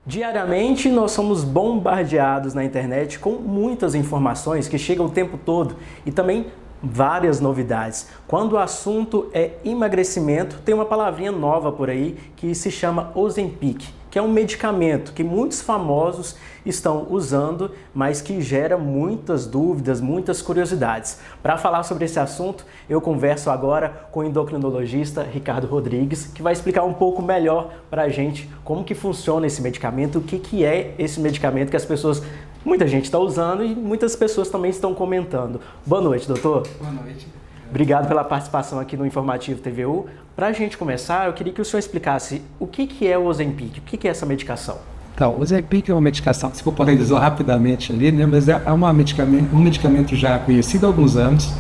Diariamente nós somos bombardeados na internet com muitas informações que chegam o tempo todo e também várias novidades. Quando o assunto é emagrecimento, tem uma palavrinha nova por aí que se chama Ozempic, que é um medicamento que muitos famosos estão usando, mas que gera muitas dúvidas, muitas curiosidades. Para falar sobre esse assunto, eu converso agora com o endocrinologista Ricardo Rodrigues, que vai explicar um pouco melhor para a gente como que funciona esse medicamento, o que é esse medicamento que muita gente está usando e muitas pessoas também estão comentando. Boa noite, doutor. Boa noite. Obrigado pela participação aqui no Informativo TVU. Para a gente começar, eu queria que o senhor explicasse o que é o Ozempic, o que é essa medicação? Então, o Ozempic é uma medicação, se popularizou rapidamente ali, né, mas é um medicamento já conhecido há alguns anos,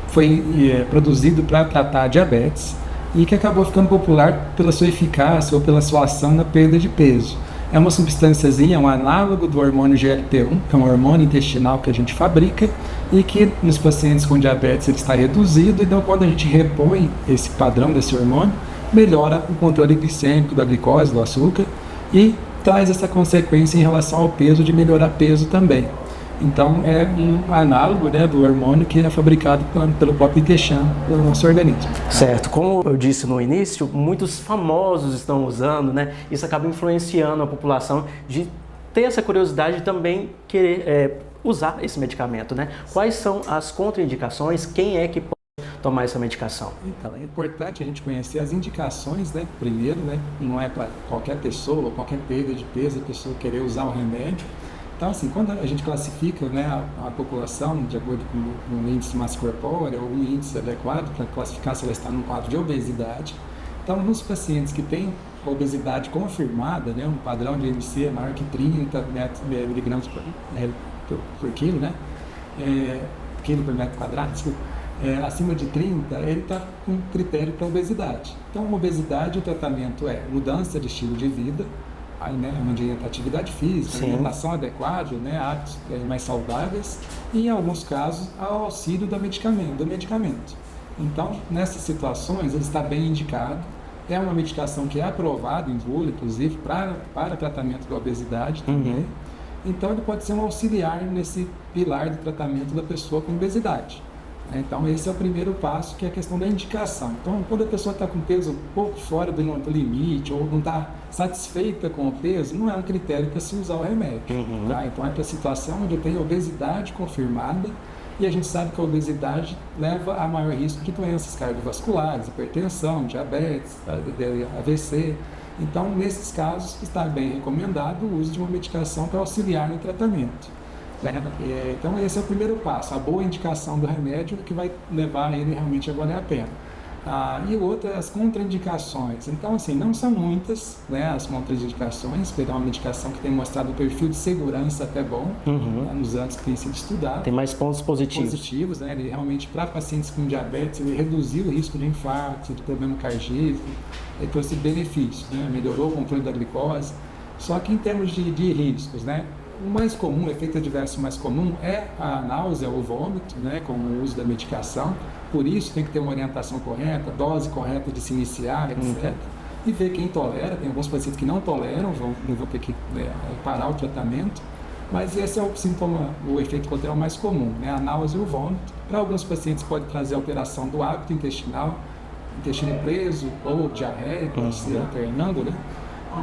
foi produzido para tratar diabetes e que acabou ficando popular pela sua eficácia ou pela sua ação na perda de peso. É uma substânciazinha, um análogo do hormônio GLP-1, que é um hormônio intestinal que a gente fabrica e que nos pacientes com diabetes ele está reduzido, então quando a gente repõe esse padrão desse hormônio, melhora o controle glicêmico da glicose, do açúcar e traz essa consequência em relação ao peso, de melhorar peso também. Então é um análogo, né, do hormônio que é fabricado pelo próprio intestino do nosso organismo. Certo, como eu disse no início, muitos famosos estão usando, né? Isso acaba influenciando a população de ter essa curiosidade de também querer usar esse medicamento, né? Quais são as contraindicações? Quem é que pode tomar essa medicação? Então, é importante a gente conhecer as indicações, né? Primeiro, né? Não é para qualquer pessoa, qualquer perda de peso, a pessoa querer usar o remédio. Então, assim, quando a gente classifica, né, a população de acordo com o índice de massa corpórea ou um índice adequado para classificar se ela está num quadro de obesidade, então, nos pacientes que têm obesidade confirmada, né, um padrão de IMC maior que 30 miligramas por quilo, né, quilo por metro quadrado, acima de 30, ele está com critério para obesidade. Então, obesidade, o tratamento é mudança de estilo de vida, onde entra atividade física, alimentação adequada, né, hábitos mais saudáveis e, em alguns casos, ao auxílio do medicamento. Então, nessas situações, ele está bem indicado. É uma medicação que é aprovada em bula, inclusive, para tratamento da obesidade também. Então, ele pode ser um auxiliar nesse pilar do tratamento da pessoa com obesidade. Então, esse é o primeiro passo, que é a questão da indicação. Então, quando a pessoa está com peso um pouco fora do limite ou não está satisfeita com o peso, não é um critério para se usar o remédio. Tá? Então, é para a situação onde tem obesidade confirmada e a gente sabe que a obesidade leva a maior risco de doenças cardiovasculares, hipertensão, diabetes, AVC. Então, nesses casos, está bem recomendado o uso de uma medicação para auxiliar no tratamento. Então esse é o primeiro passo, a boa indicação do remédio que vai levar ele realmente a valer a pena. E outra, as contraindicações. Então, assim, não são muitas, né, as contraindicações, pegar uma medicação que tem mostrado um perfil de segurança até bom, nos anos que tem sido estudado. Tem mais pontos positivos. Né? Ele realmente, para pacientes com diabetes, ele reduziu o risco de infarto, de problema cardíaco, ele trouxe benefícios, né? Melhorou o controle da glicose. Só que em termos de riscos, né? O mais comum, o efeito adverso mais comum é a náusea ou vômito, né, com o uso da medicação. Por isso tem que ter uma orientação correta, dose correta de se iniciar, etc. E ver quem tolera. Tem alguns pacientes que não toleram, vão ter que parar o tratamento. Mas esse é o sintoma, o efeito colateral mais comum, né, a náusea e o vômito. Para alguns pacientes pode trazer alteração do hábito intestinal, intestino preso ou diarreia, pode ser alternando, né?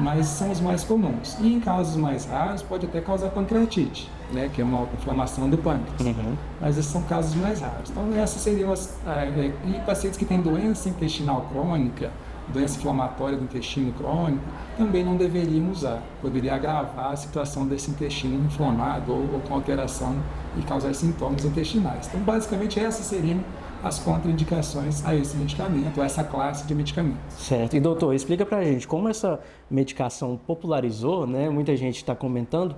Mas são os mais comuns. E em casos mais raros, pode até causar pancreatite, né, que é uma inflamação do pâncreas. Mas esses são casos mais raros. Então, essas seriam e pacientes que têm doença intestinal crônica, doença inflamatória do intestino crônico, também não deveriam usar. Poderia agravar a situação desse intestino inflamado ou com alteração e causar sintomas intestinais. Então, basicamente, essas seriam as contraindicações a esse medicamento, a essa classe de medicamentos. Certo. E doutor, explica pra gente como essa medicação popularizou, né? Muita gente está comentando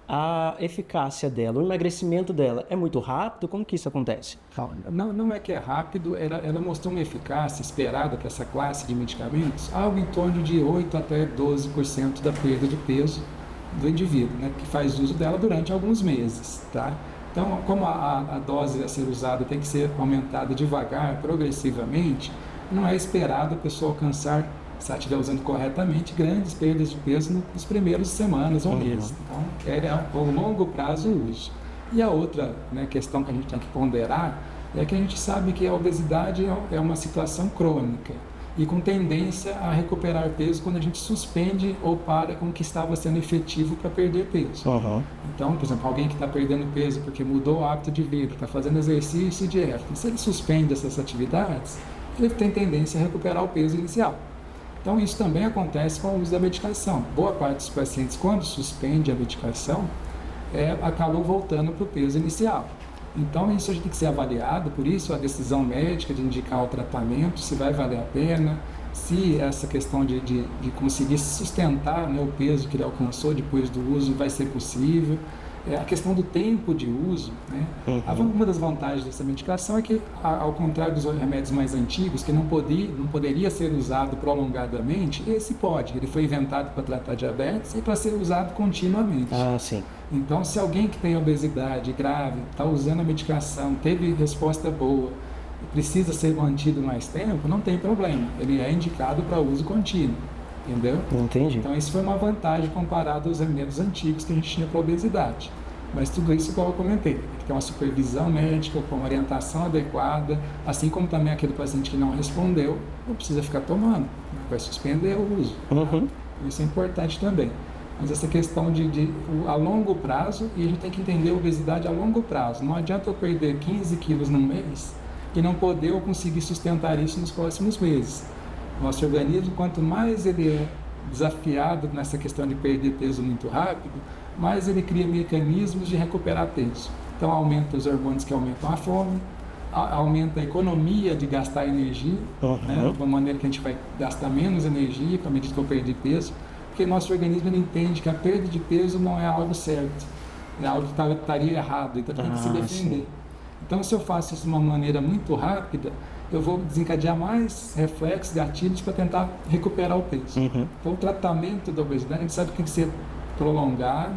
a eficácia dela, o emagrecimento dela é muito rápido? Como que isso acontece? Não é que é rápido, ela mostrou uma eficácia esperada para essa classe de medicamentos, algo em torno de 8 até 12% da perda de peso do indivíduo, né, que faz uso dela durante alguns meses, tá? Então, como a dose a ser usada tem que ser aumentada devagar, progressivamente, não é esperado a pessoa alcançar se ela estiver usando corretamente, grandes perdas de peso nas primeiras semanas ou meses. Então, é o longo prazo o uso. E a outra, né, questão que a gente tem que ponderar é que a gente sabe que a obesidade é uma situação crônica e com tendência a recuperar peso quando a gente suspende ou para com o que estava sendo efetivo para perder peso. Então, por exemplo, alguém que está perdendo peso porque mudou o hábito de vida, está fazendo exercício e dieta, se ele suspende essas atividades, ele tem tendência a recuperar o peso inicial. Então, isso também acontece com o uso da medicação. Boa parte dos pacientes, quando suspende a medicação, acabam voltando para o peso inicial. Então, isso a gente tem que ser avaliado, por isso a decisão médica de indicar o tratamento, se vai valer a pena, se essa questão de conseguir sustentar, né, o peso que ele alcançou depois do uso vai ser possível. A questão do tempo de uso, né? Uma das vantagens dessa medicação é que, ao contrário dos remédios mais antigos, que não poderia ser usado prolongadamente, esse pode. Ele foi inventado para tratar diabetes e para ser usado continuamente. Sim. Então, se alguém que tem obesidade grave, está usando a medicação, teve resposta boa, precisa ser mantido mais tempo, não tem problema. Ele é indicado para uso contínuo. Entendeu? Entendi. Então, isso foi uma vantagem comparado aos remédios antigos que a gente tinha para obesidade. Mas tudo isso, igual eu comentei, tem que ter uma supervisão médica, com uma orientação adequada, assim como também aquele paciente que não respondeu, não precisa ficar tomando, vai suspender o uso. Isso é importante também. Mas essa questão a longo prazo, e a gente tem que entender a obesidade a longo prazo. Não adianta eu perder 15 quilos no mês e não poder ou conseguir sustentar isso nos próximos meses. Nosso organismo, quanto mais ele é desafiado nessa questão de perder peso muito rápido, mais ele cria mecanismos de recuperar peso. Então, aumenta os hormônios que aumentam a fome, aumenta a economia de gastar energia, né, de uma maneira que a gente vai gastar menos energia à medida que eu perder peso, porque nosso organismo ele entende que a perda de peso não é algo certo, é algo que estaria errado, então tem que se defender. Sim. Então, se eu faço isso de uma maneira muito rápida, eu vou desencadear mais reflexos, gatilhos para tentar recuperar o peso. Então, o tratamento da obesidade, a gente sabe que tem que ser prolongado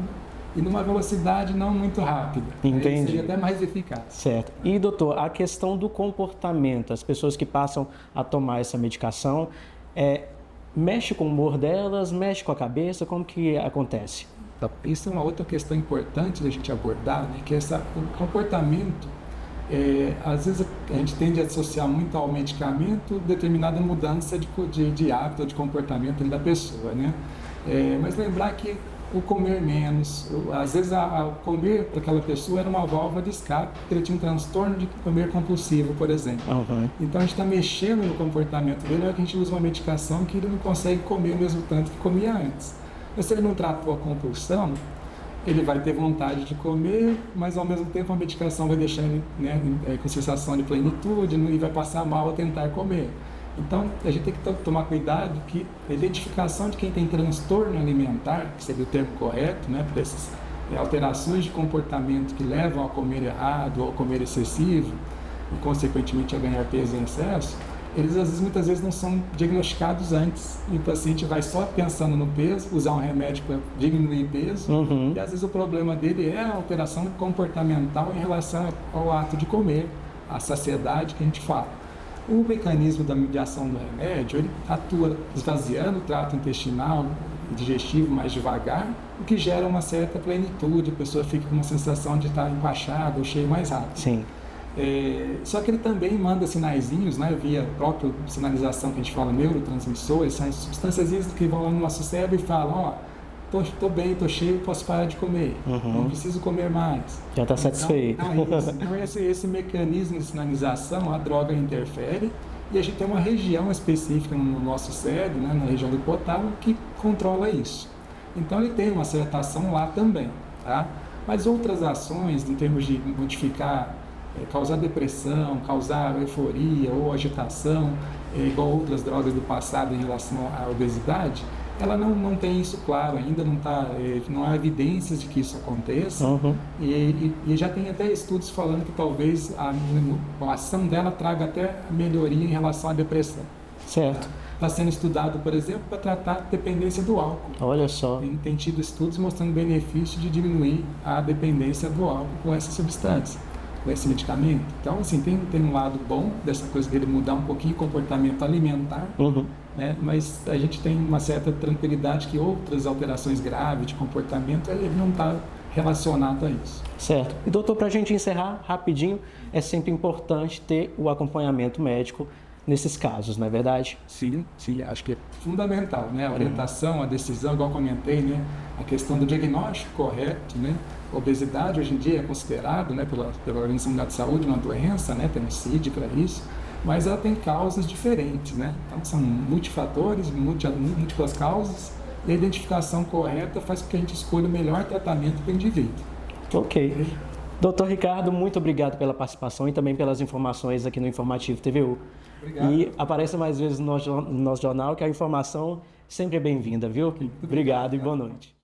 e numa velocidade não muito rápida. Entendi. Seria até mais eficaz. Certo. E, doutor, a questão do comportamento, as pessoas que passam a tomar essa medicação, mexe com o humor delas, mexe com a cabeça, como que acontece? Então, isso é uma outra questão importante da gente abordar, né, que é o comportamento. Às vezes a gente tende a associar muito ao medicamento determinada mudança de hábito ou de comportamento da pessoa, né? Mas lembrar que o comer menos, às vezes o comer para aquela pessoa era uma válvula de escape, porque ele tinha um transtorno de comer compulsivo, por exemplo. Então a gente está mexendo no comportamento dele, é que a gente usa uma medicação que ele não consegue comer o mesmo tanto que comia antes. Mas se ele não tratou a compulsão, ele vai ter vontade de comer, mas ao mesmo tempo a medicação vai deixar ele, né, com sensação de plenitude e vai passar mal a tentar comer. Então a gente tem que tomar cuidado que a identificação de quem tem transtorno alimentar, que seria o termo correto, né, para essas alterações de comportamento que levam a comer errado ou a comer excessivo e consequentemente a ganhar peso em excesso, eles muitas vezes não são diagnosticados antes. E o paciente vai só pensando no peso, usar um remédio para diminuir peso, e às vezes o problema dele é a alteração comportamental em relação ao ato de comer, a saciedade que a gente fala. O mecanismo de ação do remédio, ele atua esvaziando o trato intestinal e digestivo mais devagar, o que gera uma certa plenitude, a pessoa fica com uma sensação de estar empachada ou cheia mais rápido. Sim. Só que ele também manda sinaizinhos, né, via própria sinalização que a gente fala, neurotransmissores, são substâncias que vão lá no nosso cérebro e falam, tô bem, tô cheio, posso parar de comer, não preciso comer mais. Já está satisfeito. Então esse mecanismo de sinalização, a droga interfere e a gente tem uma região específica no nosso cérebro, né, na região do hipotálamo, que controla isso. Então ele tem uma certa ação lá também, tá? Mas outras ações, em termos de modificar, causar depressão, causar euforia ou agitação, igual outras drogas do passado em relação à obesidade, ela não tem isso claro ainda, não há evidências de que isso aconteça, e já tem até estudos falando que talvez a ação dela traga até melhoria em relação à depressão. Certo. Está sendo estudado, por exemplo, para tratar a dependência do álcool. Olha só. Tem tido estudos mostrando benefício de diminuir a dependência do álcool com essa substância. com esse medicamento. Então, assim, tem um lado bom dessa coisa dele mudar um pouquinho o comportamento alimentar, né? Mas a gente tem uma certa tranquilidade que outras alterações graves de comportamento, ele não está relacionado a isso. Certo. E doutor, para a gente encerrar rapidinho, é sempre importante ter o acompanhamento médico nesses casos, não é verdade? Sim, acho que é fundamental, né? A orientação, a decisão, igual comentei, né? A questão do diagnóstico correto, né? A obesidade hoje em dia é considerado, né, pela Organização Mundial de Saúde uma doença, né? Tem um CID para isso, mas ela tem causas diferentes, né? Então são multifatores, múltiplas causas, e a identificação correta faz com que a gente escolha o melhor tratamento para o indivíduo. Ok. Doutor Ricardo, muito obrigado pela participação e também pelas informações aqui no Informativo TVU. Obrigado. E apareça mais vezes no nosso jornal, que a informação sempre é bem-vinda, viu? Obrigado e boa noite.